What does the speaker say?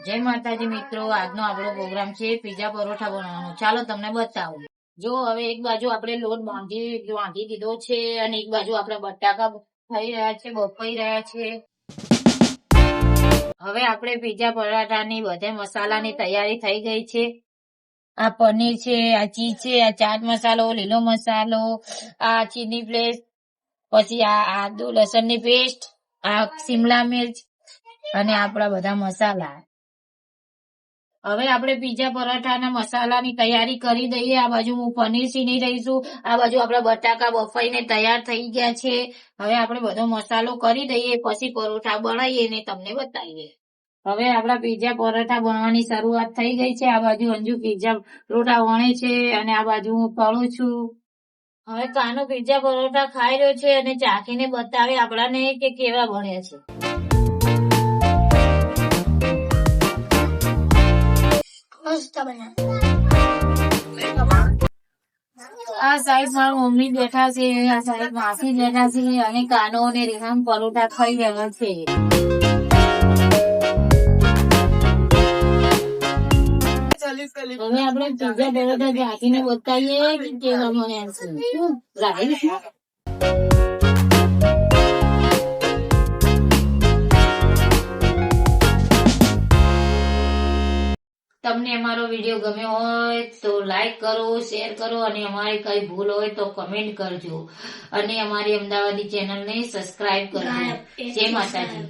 જય માતાજી મિત્રો, આજનો આપણો પ્રોગ્રામ છે પીઝા પરોઠા બનાવવાનો. ચાલો તમને બતાવું. જો હવે એક બાજુ આપણે લોટ બાંધી દીધો છે અને એક બાજુ આપણે બટાકા થઈ રહ્યા છે, બફાઈ રહ્યા છે. હવે આપણે પીઝા પરાઠાની બધા મસાલાની તૈયારી થઈ ગઈ છે. આ પનીર છે, આ ચીઝ છે, આ ચાટ મસાલો, લીલો મસાલો, આ ચીલી ફ્લેક્સ, પછી આ આદુ લસણની પેસ્ટ, આ શિમલા મિર્ચ અને આપણા બધા મસાલા. હવે આપણે પીઝા પરાઠાના મસાલાની તૈયારી કરી દઈએ. આ બાજુ હું પનીર સીની રહીશું, આ બાજુ આપણા બટાકા બફાઈને તૈયાર થઈ ગયા છે. હવે આપણે બધો મસાલો કરી દઈએ, પછી પરોઠા બનાવીએ ને તમને બતાવીએ. હવે આપણા પીઝા પરોઠા બનવાની શરૂઆત થઈ ગઈ છે. આ બાજુ અંજુ પીઝા પરોઠા વણે છે અને આ બાજુ હું તળું છું. હવે કાનો પીઝા પરોઠા ખાઈ રહ્યો છે અને ચાખીને બતાવે આપણાને કે કેવા બન્યા છે. આ સાઈડ મારા મમ્મી બેઠા છે, આ સાઈડ માસી બેઠા છે અને કાનો અને રેહાન પરોઠા ખાઈ રહ્યા છે. હવે આપણે પીઝા પરોઠા ચાખીને બતાવીએ કે કેવા બન્યા છે. તમને અમારો વિડીયો ગમ્યો હોય તો લાઈક કરો, શેર કરો અને અમારી કઈ ભૂલ હોય તો કમેન્ટ કરજો અને અમારી અમદાવાદી ચેનલને સબસ્ક્રાઇબ કરજો. જય માતાજી.